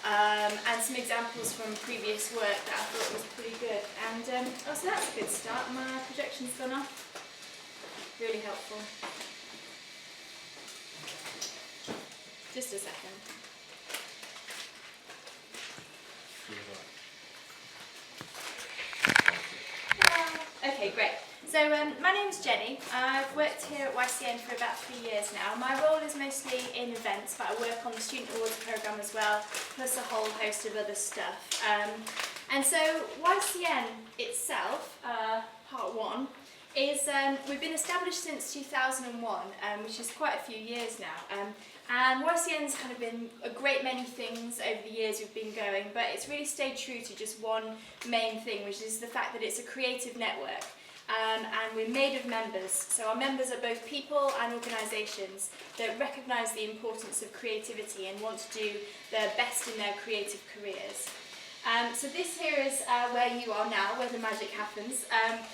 and some examples from previous work that I thought was pretty good. And so that's a good start. My projection's gone off. Really helpful. Just a second. Okay, great. So my name's Jenny. I've worked here at YCN for about 3 years now. My role is mostly in events, but I work on the Student Awards programme as well, plus a whole host of other stuff. And so YCN itself, part one, is we've been established since 2001, which is quite a few years now. And YCN's kind of been a great many things over the years we've been going, but it's really stayed true to just one main thing, which is the fact that it's a creative network. And we're made of members, so our members are both people and organisations that recognise the importance of creativity and want to do their best in their creative careers. So this here is where you are now, where the magic happens.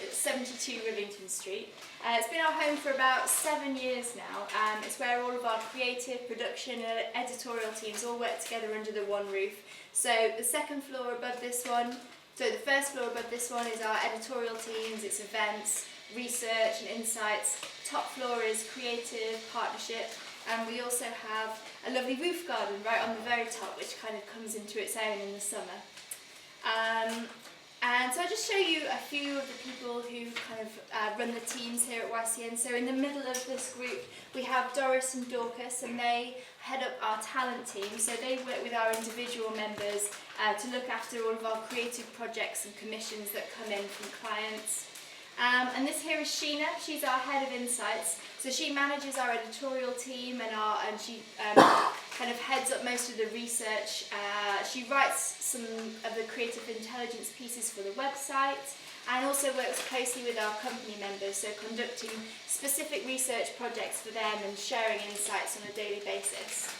It's 72 Rivington Street. It's been our home for about 7 years now. It's where all of our creative, production and editorial teams all work together under the one roof. So the second floor above this one, so the first floor above this one is our editorial teams, it's events, research and insights. Top floor is creative, partnership, and we also have a lovely roof garden right on the very top, which kind of comes into its own in the summer. And so I'll just show you a few of the people who kind of run the teams here at YCN. So in the middle of this group we have Doris and Dorcas, and they head up our talent team. So they work with our individual members to look after all of our creative projects and commissions that come in from clients. And this here is Sheena. She's our head of insights. So she manages our editorial team and she kind of heads up most of the research. She writes some of the creative intelligence pieces for the website and also works closely with our company members, so conducting specific research projects for them and sharing insights on a daily basis.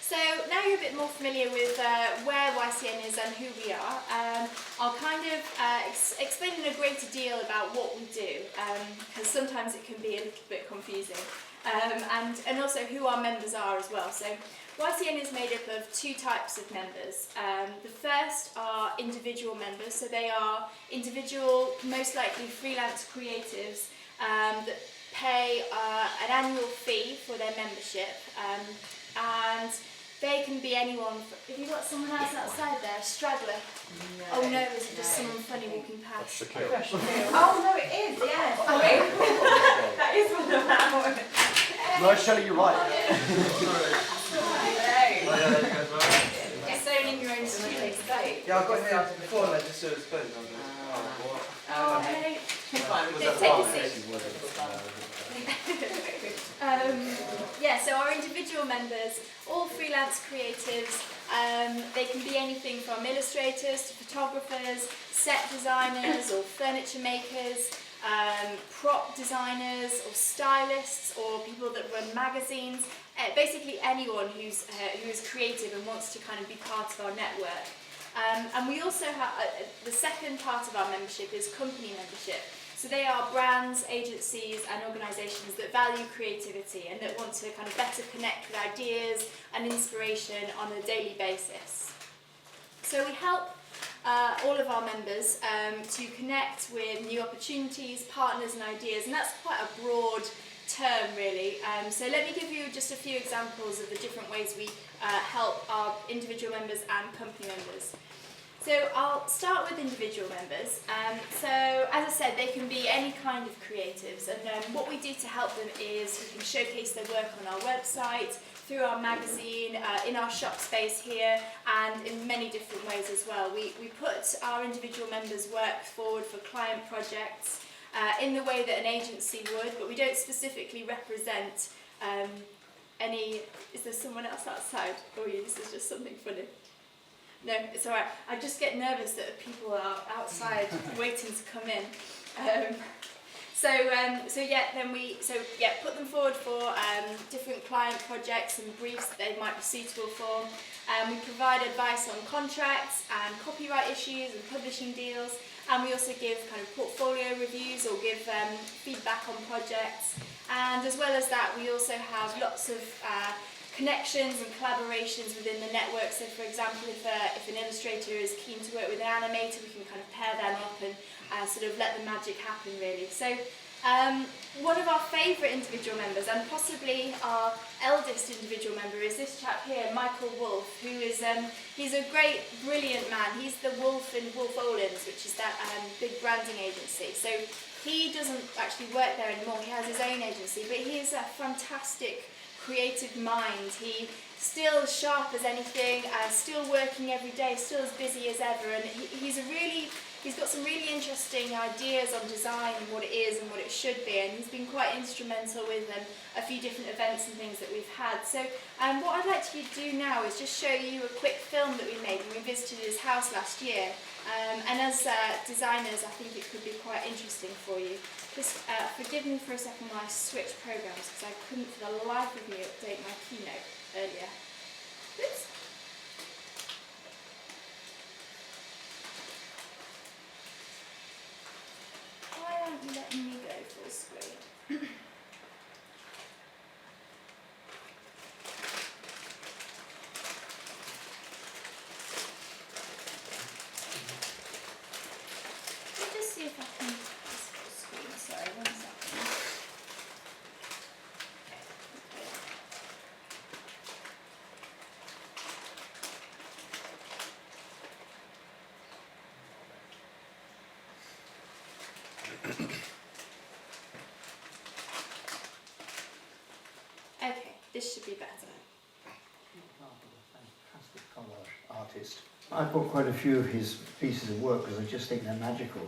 So now you're a bit more familiar with where YCN is and who we are, I'll kind of explain in a greater deal about what we do, because sometimes it can be a little bit confusing, and also who our members are as well. So YCN is made up of two types of members. The first are individual members, so they are individual, most likely freelance creatives that pay an annual fee for their membership, and they can be anyone. Have you got someone else outside there, a straggler? No. Oh no, is it just someone funny walking past? Oh no, it is, yeah. Sorry. That is one of ours. No, Shelley, you're right. It's owning your own student state. Yeah, I got here before and I just saw his phone. Oh, hey. Take a seat. Yeah, so our individual members, all freelance creatives, they can be anything from illustrators to photographers, set designers or furniture makers, prop designers or stylists or people that run magazines, basically anyone who is creative and wants to kind of be part of our network. And we also have, the second part of our membership is company membership. So they are brands, agencies and organisations that value creativity and that want to kind of better connect with ideas and inspiration on a daily basis. So we help all of our members to connect with new opportunities, partners and ideas, and that's quite a broad term really. So let me give you just a few examples of the different ways we help our individual members and company members. So I'll start with individual members. So as I said, they can be any kind of creatives, and what we do to help them is we can showcase their work on our website, through our magazine, in our shop space here, and in many different ways as well. We put our individual members' work forward for client projects in the way that an agency would, but we don't specifically represent any... Is there someone else outside? Or this is just something funny? No, it's alright. I just get nervous that people are outside waiting to come in. So put them forward for different client projects and briefs that they might be suitable for. We provide advice on contracts and copyright issues and publishing deals, and we also give kind of portfolio reviews or give feedback on projects. And as well as that, we also have lots of connections and collaborations within the network. So for example, if an illustrator is keen to work with an animator, we can kind of pair them up and sort of let the magic happen really. So one of our favourite individual members, and possibly our eldest individual member, is this chap here, Michael Wolf, who is he's a great, brilliant man. He's the Wolf in Wolf Olins, which is that big branding agency. So he doesn't actually work there anymore. He has his own agency, but he is a fantastic creative mind. He's still sharp as anything, still working every day, still as busy as ever, and he's got some really interesting ideas on design and what it is and what it should be, and he's been quite instrumental with a few different events and things that we've had. So what I'd like to do now is just show you a quick film that we made when we visited his house last year, and as designers I think it could be quite interesting for you. Just forgive me for a second while I switch programs, because I couldn't for the life of me update my keynote earlier. Oops. Why aren't you letting me go full screen? Let me just see if I can do this full screen. Sorry, 1 second. Okay, this should be better. Fantastic collage artist. I bought quite a few of his pieces of work because I just think they're magical.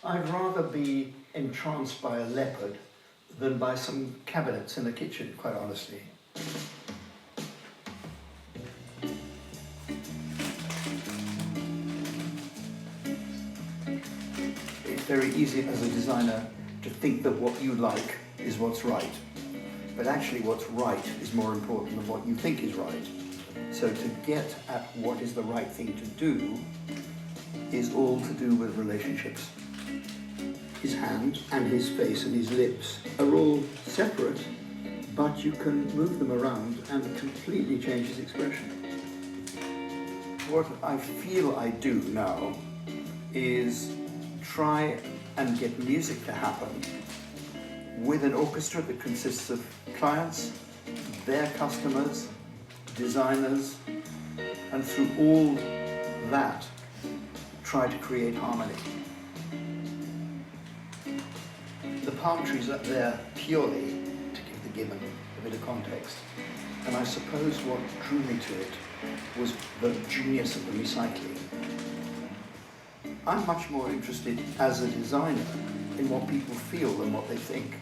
I'd rather be entranced by a leopard than by some cabinets in the kitchen, quite honestly. It's very easy as a designer to think that what you like is what's right. But actually what's right is more important than what you think is right. So to get at what is the right thing to do is all to do with relationships. His hand and his face and his lips are all separate, but you can move them around and completely change his expression. What I feel I do now is try and get music to happen with an orchestra that consists of clients, their customers, designers, and through all that, try to create harmony. The palm trees up there purely to give the gibbon a bit of context. And I suppose what drew me to it was the genius of the recycling. I'm much more interested as a designer in what people feel than what they think.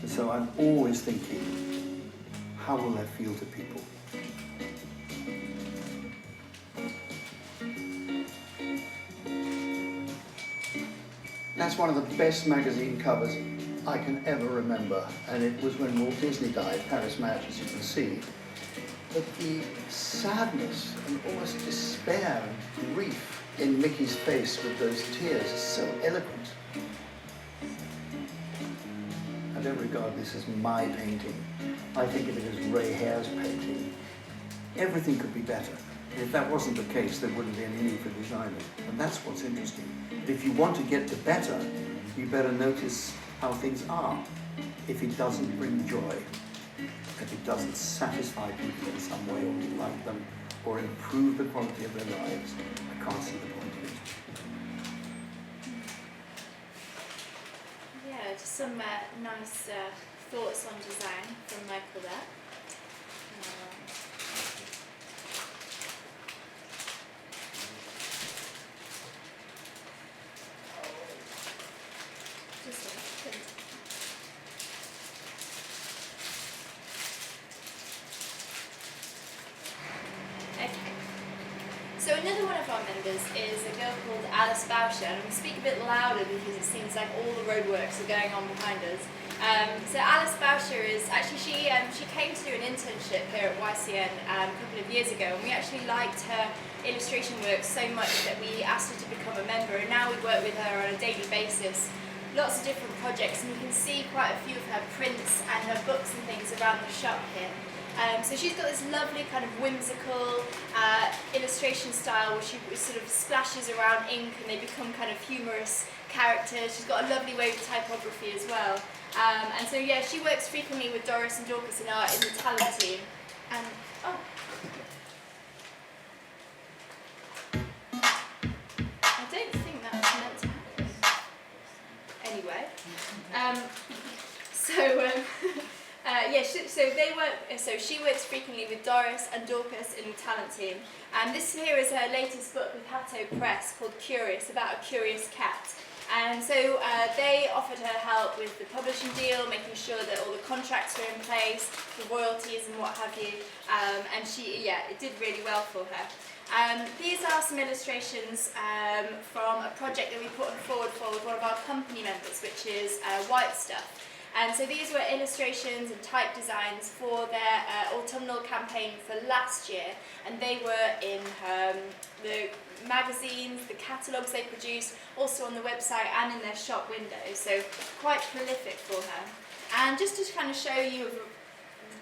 And so I'm always thinking, how will that feel to people? That's one of the best magazine covers I can ever remember, and it was when Walt Disney died, Paris Match, as you can see. But the sadness and almost despair and grief in Mickey's face with those tears is so eloquent. I don't regard this as my painting. I think of it as Ray Hare's painting. Everything could be better. And if that wasn't the case, there wouldn't be any need for designing. And that's what's interesting. But if you want to get to better, you better notice how things are. If it doesn't bring joy, if it doesn't satisfy people in some way or delight them, or improve the quality of their lives, I can't see the point of it. Yeah, just some nice thoughts on design from Michael there. Just a second. Okay. So another one of our members is a girl called Alice Boucher, and we'll speak a bit louder because it seems like all the roadworks are going on behind us. So Alice Boucher is actually, she came to do an internship here at YCN a couple of years ago, and we actually liked her illustration work so much that we asked her to become a member, and now we work with her on a daily basis. Lots of different projects, and you can see quite a few of her prints and her books and things around the shop here. So she's got this lovely kind of whimsical illustration style where she sort of splashes around ink and they become kind of humorous characters. She's got a lovely way with typography as well. And so yeah, she works frequently with Doris and Dorcas in the talent team. And I don't think that was meant to happen. Anyway, so she works frequently with Doris and Dorcas in the talent team. And this here is her latest book with Hatto Press called Curious, about a curious cat. And so they offered her help with the publishing deal, making sure that all the contracts were in place, the royalties and what have you. And it did really well for her. These are some illustrations from a project that we put forward for with one of our company members, which is White Stuff. And so these were illustrations and type designs for their autumnal campaign for last year, and they were in the magazines, the catalogues they produced, also on the website and in their shop windows, so quite prolific for her. And just to kind of show you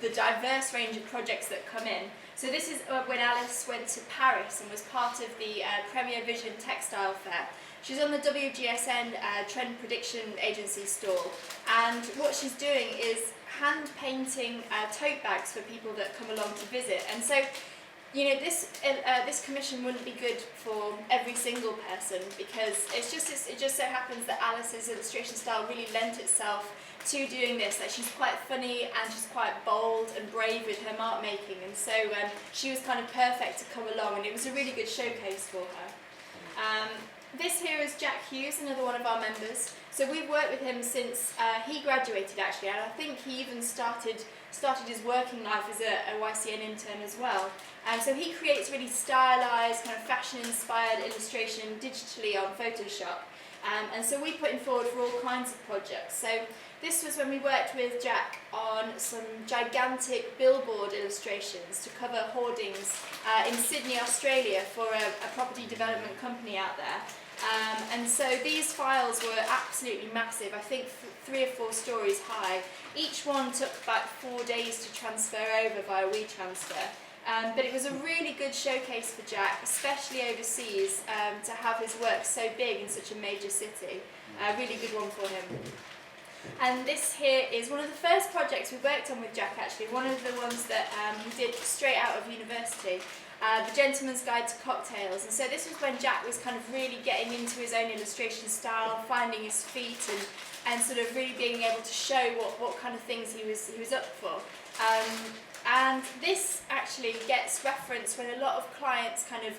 the diverse range of projects that come in, so this is when Alice went to Paris and was part of the Premier Vision Textile Fair. She's on the WGSN Trend Prediction Agency stall, and what she's doing is hand painting tote bags for people that come along to visit. And so, you know, this commission wouldn't be good for every single person, because it just so happens that Alice's illustration style really lent itself to doing this. That she's quite funny and she's quite bold and brave with her mark making, and so she was kind of perfect to come along, and it was a really good showcase for her. This here is Jack Hughes, another one of our members. So we've worked with him since he graduated actually, and I think he even started his working life as a YCN intern as well. So he creates really stylised, kind of fashion-inspired illustration digitally on Photoshop. And so we put him forward for all kinds of projects. So this was when we worked with Jack on some gigantic billboard illustrations to cover hoardings in Sydney, Australia for a property development company out there. And so these files were absolutely massive, I think 3 or 4 stories high. Each one took about 4 days to transfer over via WeTransfer. But it was a really good showcase for Jack, especially overseas, to have his work so big in such a major city. A really good one for him. And this here is one of the first projects we worked on with Jack actually, one of the ones that he did straight out of university. The Gentleman's Guide to Cocktails. And so this was when Jack was kind of really getting into his own illustration style, finding his feet, and sort of really being able to show what kind of things he was up for. And this actually gets referenced when a lot of clients kind of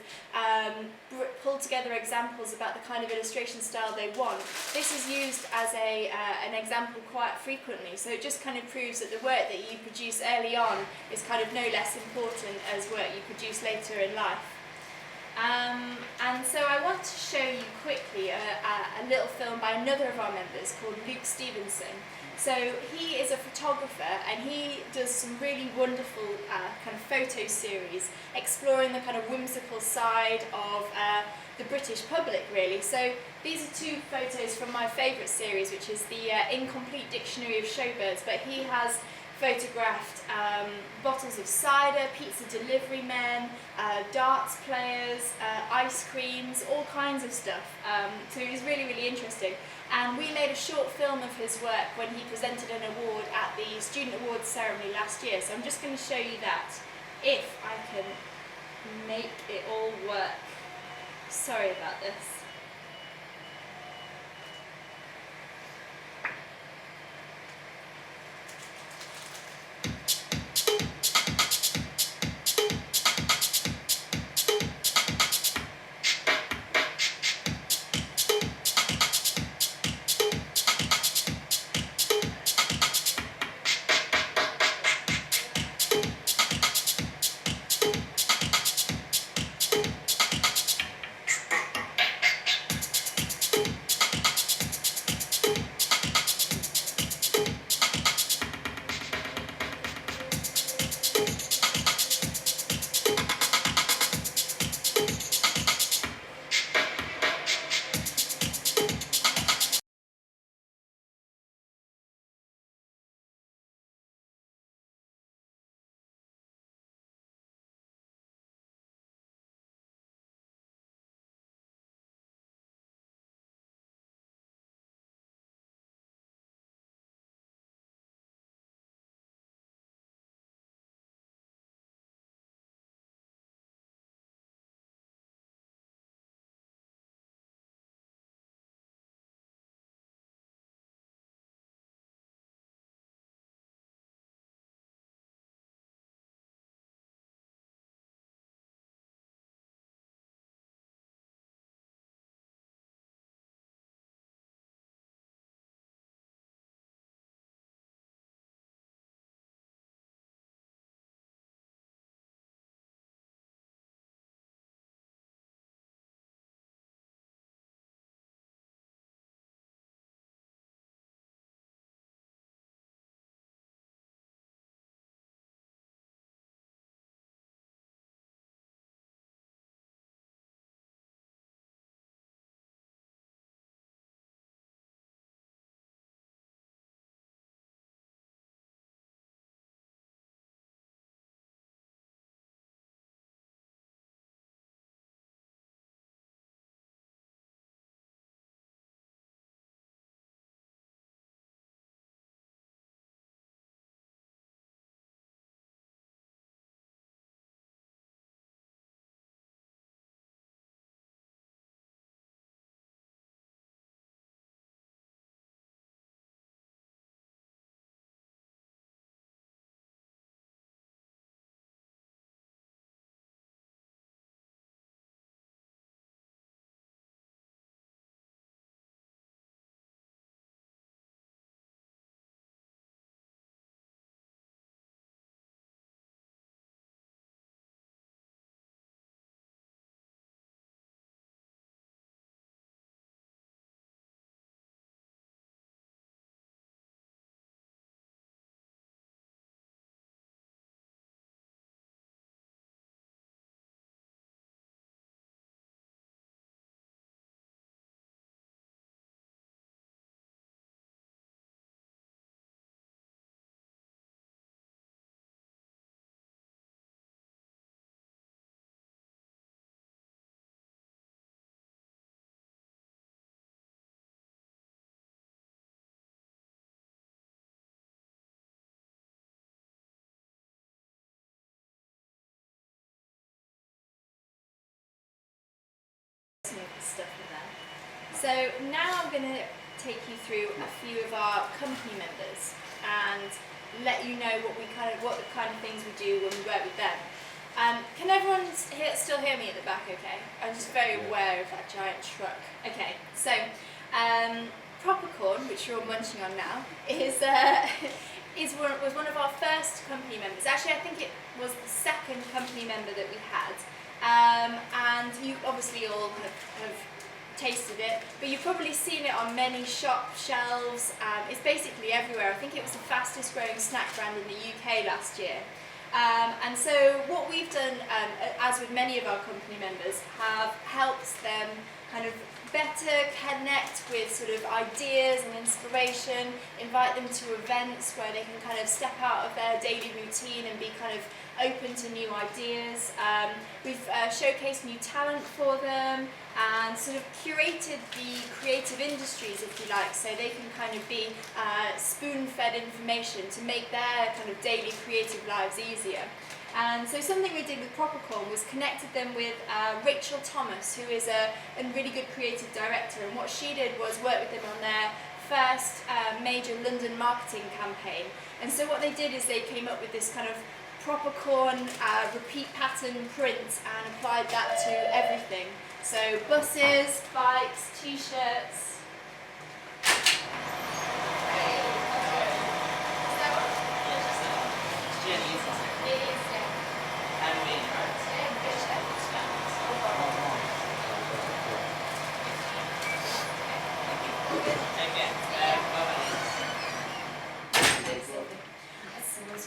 pull together examples about the kind of illustration style they want. This is used as an example quite frequently, so it just kind of proves that the work that you produce early on is kind of no less important as work you produce later in life. And so I want to show you quickly a little film by another of our members called Luke Stevenson. So he is a photographer and he does some really wonderful kind of photo series exploring the kind of whimsical side of the British public really. So these are 2 photos from my favourite series, which is the Incomplete Dictionary of Showbirds, but he has photographed bottles of cider, pizza delivery men, darts players, ice creams, all kinds of stuff. So it was really, really interesting. And we made a short film of his work when he presented an award at the Student Awards ceremony last year. So I'm just going to show you that, if I can make it all work. Sorry about this. stuff in there. So now I'm going to take you through a few of our company members and let you know what the kind of things we do when we work with them. Can everyone still hear me at the back okay? I'm just very aware of that giant truck. Okay, so Propercorn, which you're all munching on now, was one of our first company members. Actually, I think it was the second company member that we had. And you obviously all have tasted it, but you've probably seen it on many shop shelves. It's basically everywhere. I think it was the fastest growing snack brand in the UK last year. And so what we've done, as with many of our company members, have helped them kind of better connect with sort of ideas and inspiration, invite them to events where they can kind of step out of their daily routine and be kind of open to new ideas. We've showcased new talent for them and sort of curated the creative industries, if you like, so they can kind of be spoon-fed information to make their kind of daily creative lives easier. And so something we did with Propercorn was connected them with Rachel Thomas, who is a really good creative director, and what she did was work with them on their first major London marketing campaign. And so what they did is they came up with this kind of Propercorn repeat pattern print and applied that to everything. So buses, bikes, t-shirts.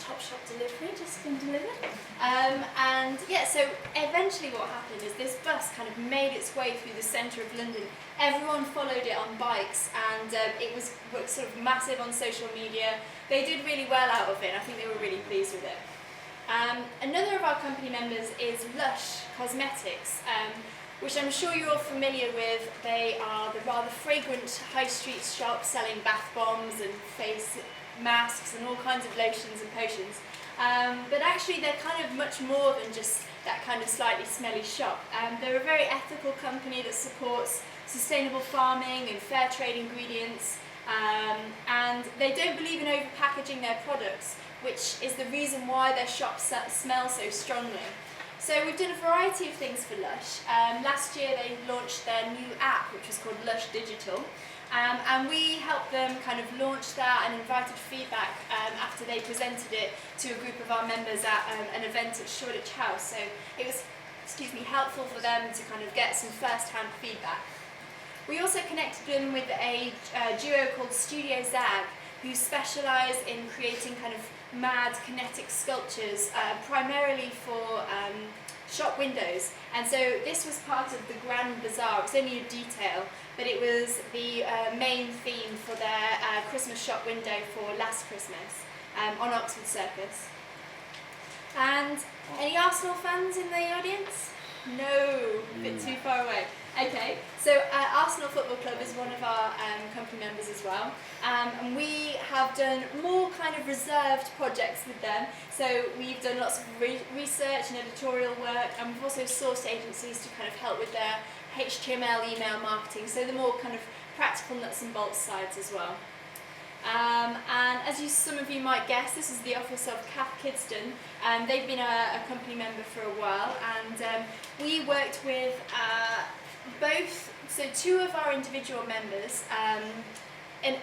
Top shop delivery, just been delivered. And yeah, so eventually what happened is this bus kind of made its way through the centre of London. Everyone followed it on bikes, and it was sort of massive on social media. They did really well out of it. I think they were really pleased with it. Another of our company members is Lush Cosmetics, which I'm sure you're all familiar with. They are the rather fragrant high street shop selling bath bombs and face masks and all kinds of lotions and potions. But actually they're kind of much more than just that kind of slightly smelly shop. They're a very ethical company that supports sustainable farming and fair trade ingredients, and they don't believe in over-packaging their products, which is the reason why their shops smell so strongly. So we've done a variety of things for Lush. Last year they launched their new app, which was called Lush Digital. And we helped them kind of launch that and invited feedback after they presented it to a group of our members at an event at Shoreditch House. So it was, helpful for them to kind of get some first-hand feedback. We also connected them with a duo called Studio Zag, who specialise in creating kind of mad kinetic sculptures, primarily for shop windows. And so this was part of the Grand Bazaar. It's only a detail, but it was the main theme for their Christmas shop window for last Christmas on Oxford Circus. And any Arsenal fans in the audience? No, a bit too far away. Okay, so Arsenal Football Club is one of our company members as well, and we have done more kind of reserved projects with them. So we've done lots of research and editorial work, and we've also sourced agencies to kind of help with their HTML email marketing, so the more kind of practical nuts and bolts sides as well. And as some of you might guess, this is the office of Kath Kidston. They've been a company member for a while, and we worked with two of our individual members, an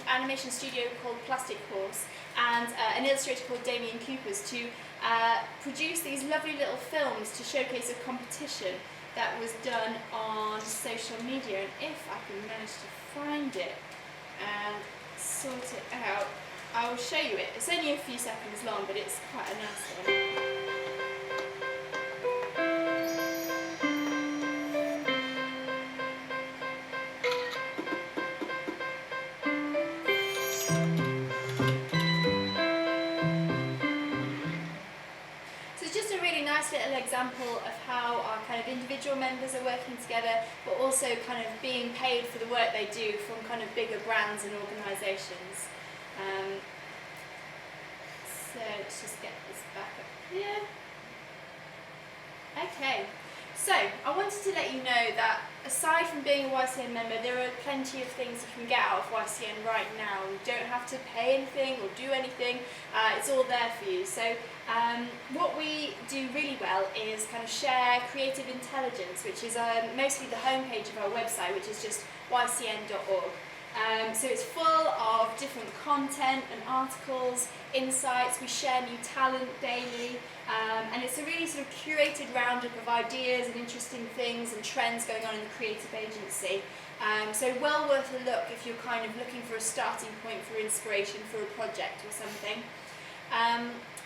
animation studio called Plastic Horse, and an illustrator called Damien Coopers, to produce these lovely little films to showcase a competition that was done on social media. And if I can manage to find it and sort it out, I will show you it. It's only a few seconds long, but it's quite a nice one. Little example of how our kind of individual members are working together, but also kind of being paid for the work they do from kind of bigger brands and organisations. So let's just get this back up here. Okay, So, I wanted to let you know that aside from being a YCN member, there are plenty of things you can get out of YCN right now. You don't have to pay anything or do anything, it's all there for you. So, what we do really well is kind of share creative intelligence, which is mostly the homepage of our website, which is just ycn.org. So it's full of different content and articles, insights. We share new talent daily, and it's a really sort of curated roundup of ideas and interesting things and trends going on in the creative agency. So well worth a look if you're kind of looking for a starting point for inspiration for a project or something.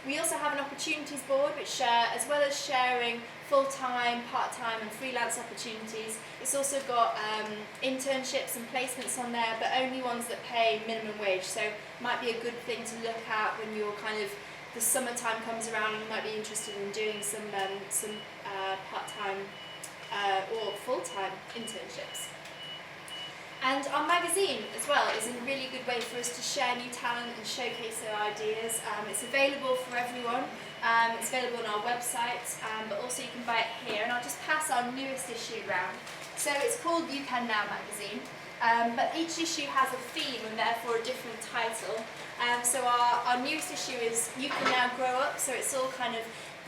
We also have an opportunities board which, as well as sharing full-time, part-time and freelance opportunities, it's also got internships and placements on there, but only ones that pay minimum wage. So it might be a good thing to look at when you're kind of, the summertime comes around and you might be interested in doing some part-time or full-time internships. And our magazine as well is a really good way for us to share new talent and showcase our ideas. It's available for everyone. It's available on our website, but also you can buy it here. And I'll just pass our newest issue round. So it's called You Can Now magazine, but each issue has a theme and therefore a different title. So our newest issue is You Can Now Grow Up. So it's all kind of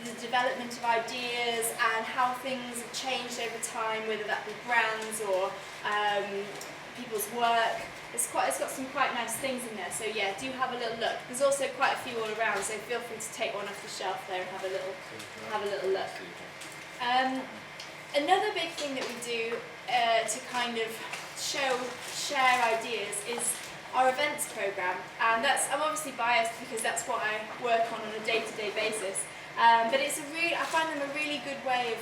the development of ideas and how things have changed over time, whether that be brands or people's work. It's got some quite nice things in there, so yeah, do have a little look. There's also quite a few all around, so feel free to take one off the shelf there and have a little look. Another big thing that we do to kind of share ideas is our events program, and I'm obviously biased because that's what I work on a day-to-day basis. But I find them a really good way of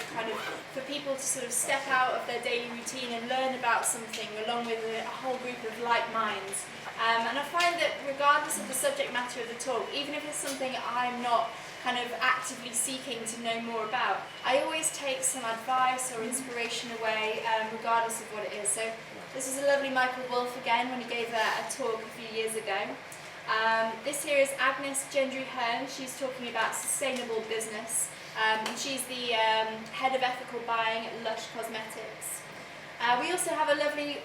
for people to sort of step out of their daily routine and learn about something along with a whole group of like minds. And I find that regardless of the subject matter of the talk, even if it's something I'm not kind of actively seeking to know more about, I always take some advice or inspiration away, regardless of what it is. So this is a lovely Michael Wolff again when he gave a talk a few years ago. This here is Agnes Gendry-Hearn. She's talking about sustainable business. She's the head of ethical buying at Lush Cosmetics. We also have a lovely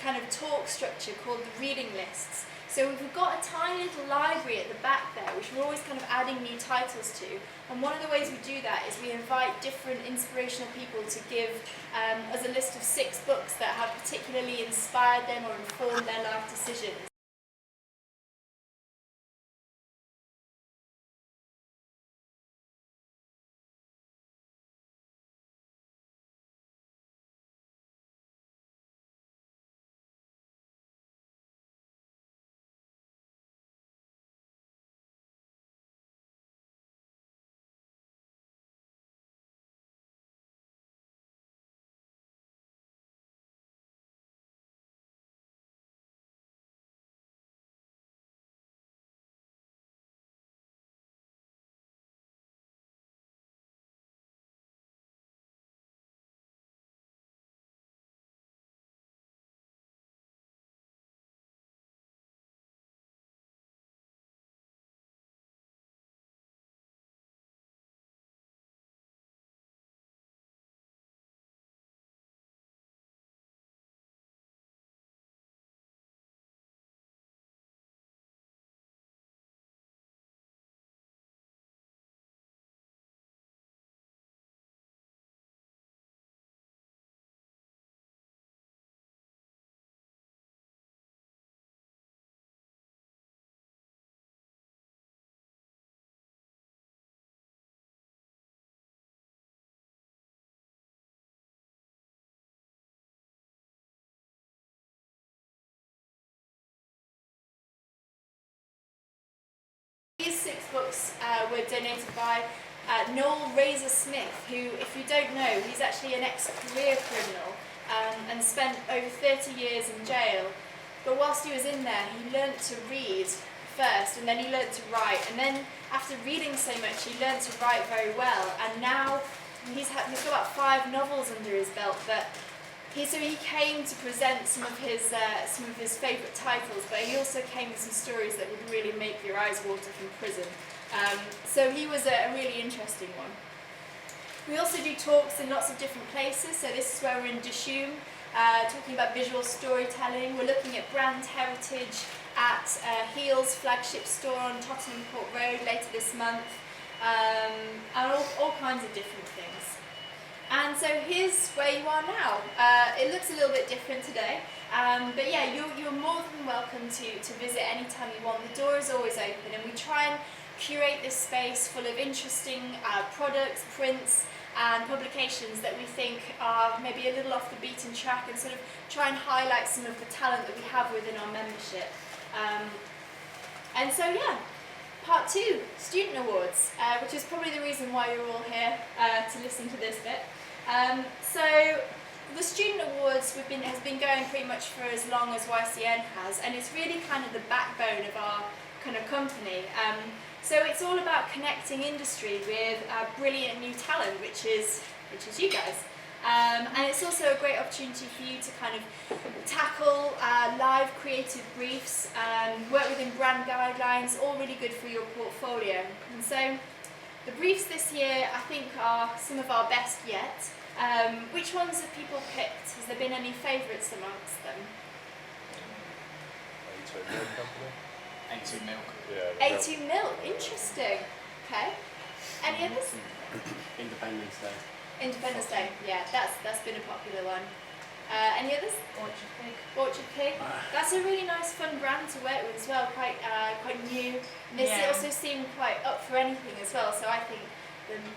kind of talk structure called the reading lists. So we've got a tiny little library at the back there, which we're always kind of adding new titles to. And one of the ways we do that is we invite different inspirational people to give us a list of 6 books that have particularly inspired them or informed their life decisions. These 6 books were donated by Noel Razor-Smith, who, if you don't know, he's actually an ex-career criminal and spent over 30 years in jail. But whilst he was in there, he learnt to read first, and then he learnt to write. And then, after reading so much, he learnt to write very well. And now he's got about 5 novels under his belt. But he came to present some of his favourite titles, but he also came with some stories that would really make your eyes water from prison. So he was a really interesting one. We also do talks in lots of different places, so this is where we're in Dishoom, talking about visual storytelling. We're looking at brand heritage at Heel's flagship store on Tottenham Court Road later this month, and all kinds of different things. And so here's where you are now. It looks a little bit different today, but yeah, you're more than welcome to visit anytime you want. The door is always open, and we try and curate this space full of interesting products, prints and publications that we think are maybe a little off the beaten track, and sort of try and highlight some of the talent that we have within our membership. And so yeah, part 2, Student Awards, which is probably the reason why you're all here to listen to this bit. So the Student Awards has been going pretty much for as long as YCN has, and it's really kind of the backbone of our kind of company. So it's all about connecting industry with brilliant new talent, which is you guys. And it's also a great opportunity for you to kind of tackle live creative briefs, work within brand guidelines, all really good for your portfolio. And so the briefs this year, I think, are some of our best yet. Which ones have people picked? Has there been any favourites amongst them? A2 milk. Yeah. A2 milk, interesting. Okay. Any others? Independence Day. Independence Day, yeah, that's been a popular one. Any others? Orchard Pig. Orchard Pig. That's a really nice, fun brand to work with as well. Quite new. And they also seem quite up for anything as well. So I think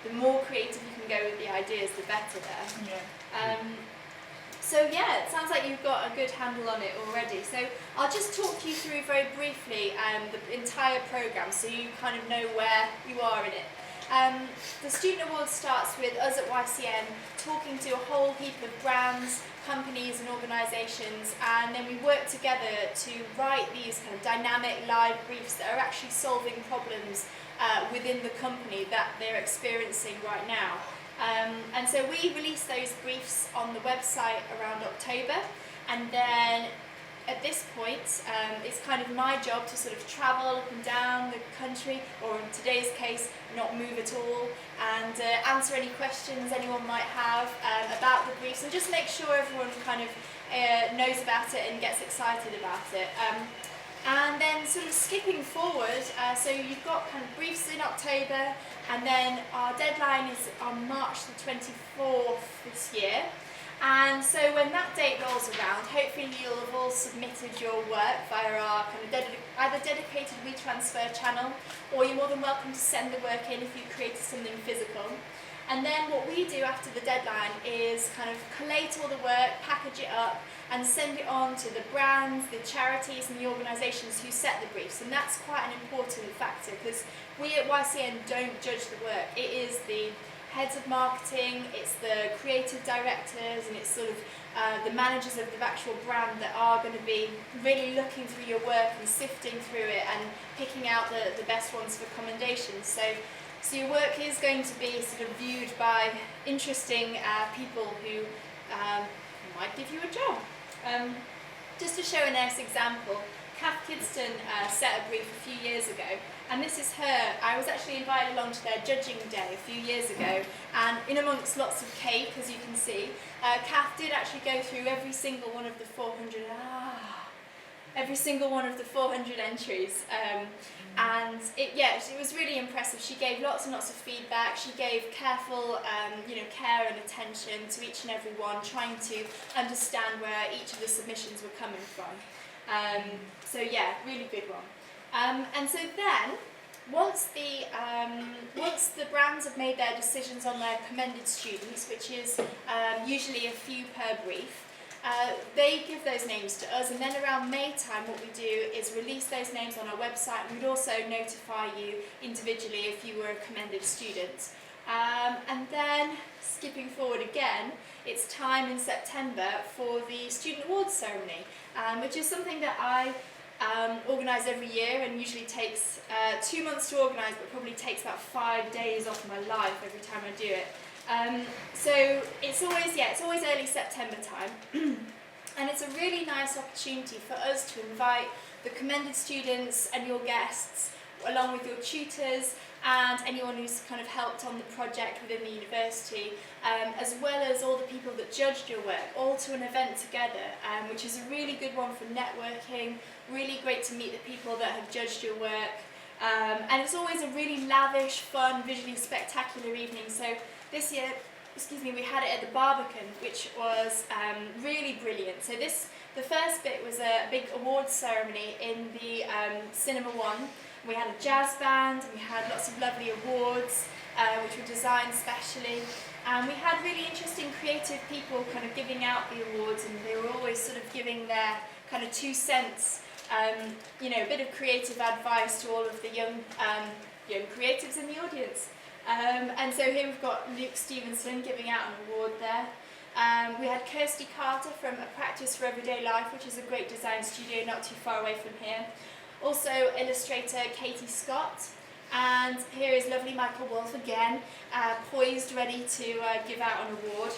the more creative you can go with the ideas, the better there. Yeah. So yeah, it sounds like you've got a good handle on it already. So I'll just talk you through very briefly the entire programme, so you kind of know where you are in it. The Student Awards starts with us at YCN talking to a whole heap of brands, companies and organisations, and then we work together to write these kind of dynamic live briefs that are actually solving problems within the company that they're experiencing right now. And so we release those briefs on the website around October, and then at this point it's kind of my job to sort of travel up and down the country, or in today's case not move at all, and answer any questions anyone might have about the briefs, and just make sure everyone kind of knows about it and gets excited about it. And then sort of skipping forward, so you've got kind of briefs in October, and then our deadline is on March the 24th this year. And so when that date rolls around, hopefully you'll have all submitted your work via our kind of either dedicated WeTransfer channel, or you're more than welcome to send the work in if you created something physical. And then what we do after the deadline is kind of collate all the work, package it up, and send it on to the brands, the charities and the organisations who set the briefs. And that's quite an important factor, because we at YCN don't judge the work. It is the heads of marketing, it's the creative directors, and it's sort of the managers of the actual brand that are going to be really looking through your work and sifting through it and picking out the best ones for commendations. So your work is going to be sort of viewed by interesting people who might give you a job. Just to show a nice example, Kath Kidston set a brief a few years ago, and this is her. I was actually invited along to their judging day a few years ago, and in amongst lots of cake, as you can see, Kath did actually go through every single one of the 400 entries, and it was really impressive. She gave lots and lots of feedback. She gave careful care and attention to each and every one, trying to understand where each of the submissions were coming from. So yeah, really good one. And so then, once the brands have made their decisions on their commended students, which is usually a few per brief, they give those names to us, and then around May time what we do is release those names on our website, and we'd also notify you individually if you were a commended student. And then, skipping forward again, it's time in September for the Student Awards ceremony, which is something that I organise every year, and usually takes 2 months to organise, but probably takes about 5 days off my life every time I do it. So it's always early September time, and it's a really nice opportunity for us to invite the commended students and your guests, along with your tutors, and anyone who's kind of helped on the project within the university, as well as all the people that judged your work, all to an event together, which is a really good one for networking, really great to meet the people that have judged your work. And it's always a really lavish, fun, visually spectacular evening. So this year, we had it at the Barbican, which was really brilliant. So the first bit was a big awards ceremony in the Cinema One. We had a jazz band, and we had lots of lovely awards, which were designed specially. And we had really interesting creative people kind of giving out the awards, and they were always sort of giving their kind of 2 cents. You know, a bit of creative advice to all of the young creatives in the audience. And so here we've got Luke Stevenson giving out an award there. We had Kirsty Carter from A Practice for Everyday Life, which is a great design studio not too far away from here. Also illustrator Katie Scott. And here is lovely Michael Wolf again, poised, ready to give out an award.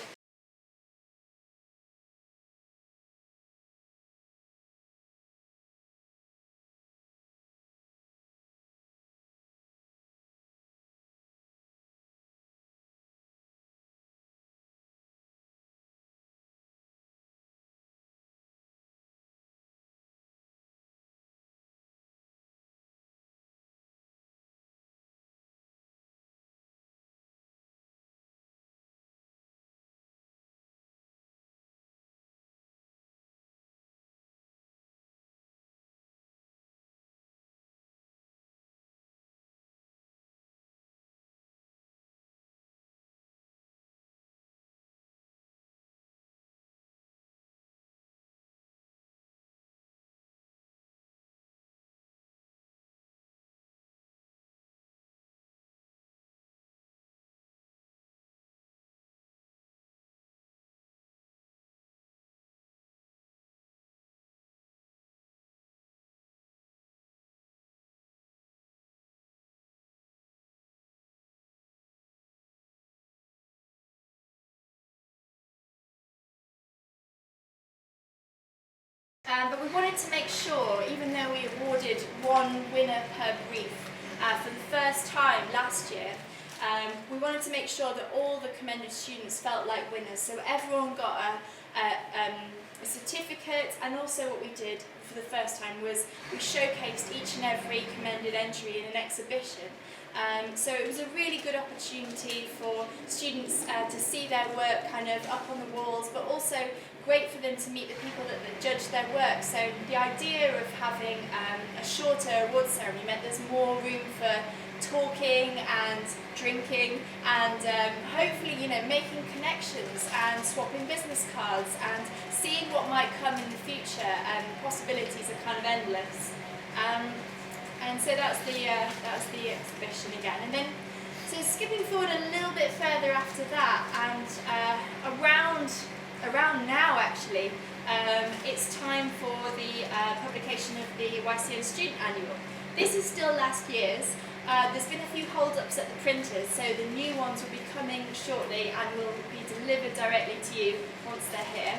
But we wanted to make sure, even though we awarded one winner per brief for the first time last year, we wanted to make sure that all the commended students felt like winners. So everyone got a certificate, and also what we did for the first time was we showcased each and every commended entry in an exhibition. So it was a really good opportunity for students to see their work kind of up on the walls, but also great for them to meet the people that judge their work. So the idea of having a shorter awards ceremony meant there's more room for talking and drinking and hopefully, you know, making connections and swapping business cards and seeing what might come in the future. Possibilities are kind of endless. And so that's the exhibition again. And then, so skipping forward a little bit further after that, and around now actually, it's time for the publication of the YCN Student Annual. This is still last year's. There's been a few hold-ups at the printers, so the new ones will be coming shortly and will be delivered directly to you once they're here.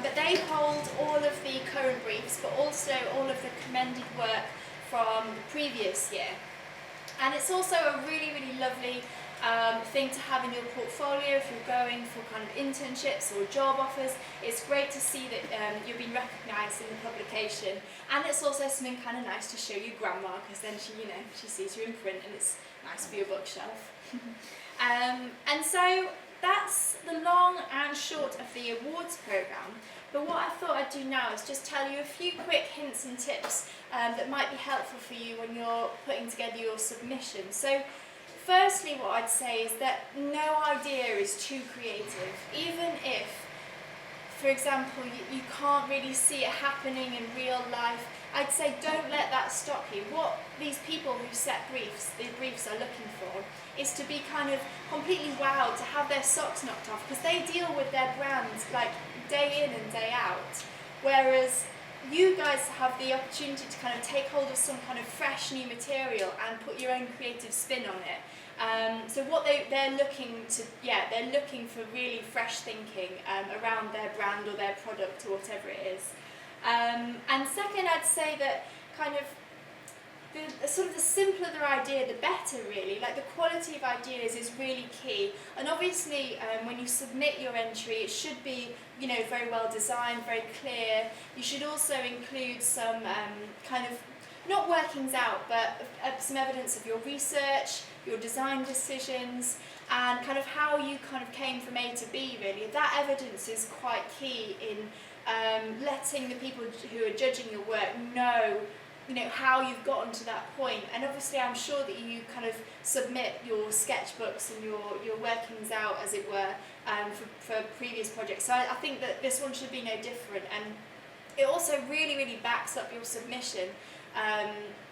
But they hold all of the current briefs, but also all of the commended work from the previous year. And it's also a really, really lovely thing to have in your portfolio if you're going for kind of internships or job offers. It's great to see that you've been recognised in the publication, and it's also something kind of nice to show your grandma, because then she sees you in print and it's nice for your bookshelf. And so that's the long and short of the awards programme. But what I thought I'd do now is just tell you a few quick hints and tips that might be helpful for you when you're putting together your submission. So firstly, what I'd say is that no idea is too creative. Even if, for example, you can't really see it happening in real life, I'd say don't let that stop you. What these people who set the briefs are looking for is to be kind of completely wowed, to have their socks knocked off, because they deal with their brands like day in and day out. Whereas you guys have the opportunity to kind of take hold of some kind of fresh new material and put your own creative spin on it. So what they're looking for really fresh thinking around their brand or their product or whatever it is. And second, I'd say that kind of sort of the simpler the idea, the better, really. Like, the quality of ideas is really key. And obviously, when you submit your entry, it should be, you know, very well designed, very clear. You should also include some kind of, not workings out, but some evidence of your research, your design decisions, and kind of how you kind of came from A to B, really. That evidence is quite key in letting the people who are judging your work know, you know, how you've gotten to that point. And obviously I'm sure that you kind of submit your sketchbooks and your workings out, as it were, for previous projects. So I think that this one should be no different, and it also really, really backs up your submission.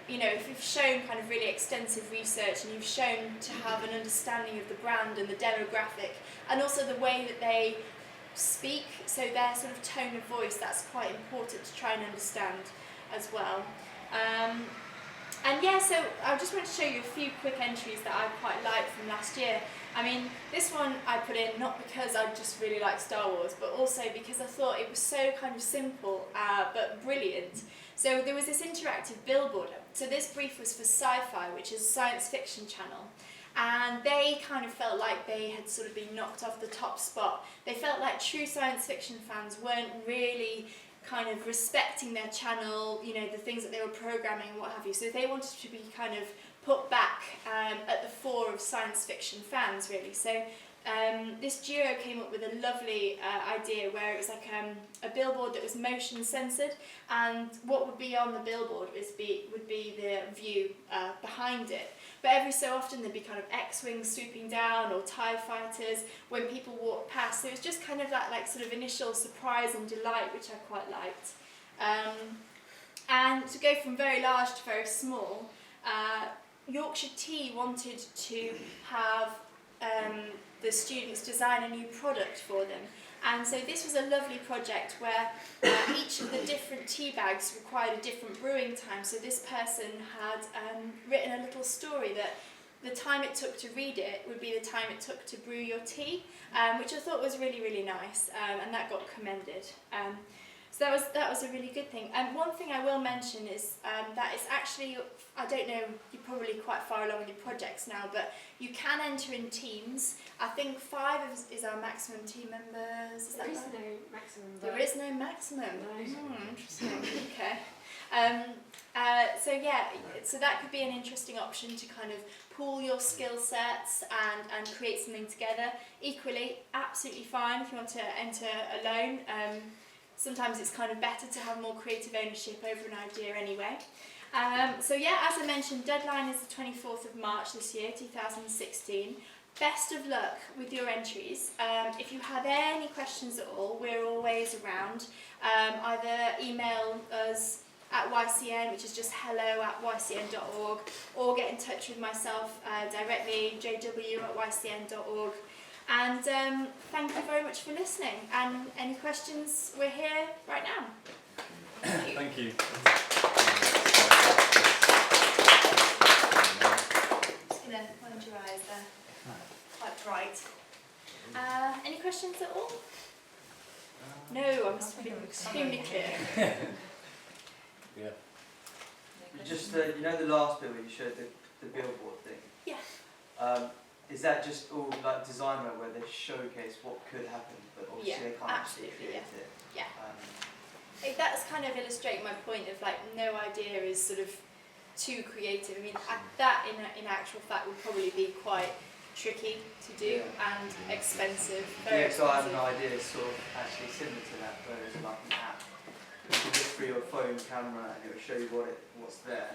You know, if you've shown kind of really extensive research and you've shown to have an understanding of the brand and the demographic, and also the way that they speak, so their sort of tone of voice, that's quite important to try and understand as well. And yeah, so I just want to show you a few quick entries that I quite liked from last year. I mean, this one I put in not because I just really like Star Wars, but also because I thought it was so kind of simple, but brilliant. So there was this interactive billboard. So this brief was for Sci-Fi, which is a science fiction channel. And they kind of felt like they had sort of been knocked off the top spot. They felt like true science fiction fans weren't really kind of respecting their channel, you know, the things that they were programming and what have you. So they wanted to be kind of put back at the fore of science fiction fans, really. So this duo came up with a lovely idea where it was like a billboard that was motion censored, and what would be on the billboard would be the view behind it. But every so often there'd be kind of X-wings swooping down, or TIE fighters when people walked past. So it was just kind of that like sort of initial surprise and delight, which I quite liked. And to go from very large to very small, Yorkshire Tea wanted to have the students design a new product for them. And so this was a lovely project where each of the different tea bags required a different brewing time. So this person had written a little story that the time it took to read it would be the time it took to brew your tea, which I thought was really, really nice, and that got commended. So that was a really good thing. And one thing I will mention is that it's actually, I don't know, you're probably quite far along in your projects now, but you can enter in teams. I think 5 is our maximum team members. Is There is that no right? maximum. There is no maximum. No. Interesting. Okay. So yeah, so that could be an interesting option to kind of pool your skill sets and create something together. Equally, absolutely fine if you want to enter alone. Sometimes it's kind of better to have more creative ownership over an idea anyway. So yeah, as I mentioned, deadline is the 24th of March this year, 2016. Best of luck with your entries. If you have any questions at all, we're always around. Either email us at YCN, which is just hello@ycn.org, or get in touch with myself directly, jw@ycn.org. And thank you very much for listening. And any questions, we're here right now. Thank you. Just going to wind your eyes there. Quite bright. Any questions at all? No, I must have been extremely clear. Yeah. You just, you know the last bit where you showed the billboard thing? Yeah. Is that just all like design work where they showcase what could happen, but obviously Yeah, they can't actually absolutely, create it? Yeah. That's kind of illustrating my point of like no idea is sort of too creative. I mean, that in actual fact would probably be quite tricky to do and expensive. Very Yeah, so I have expensive. an idea sort of actually similar to that, where there's like an app. You can look through your phone camera and it will show you what's there.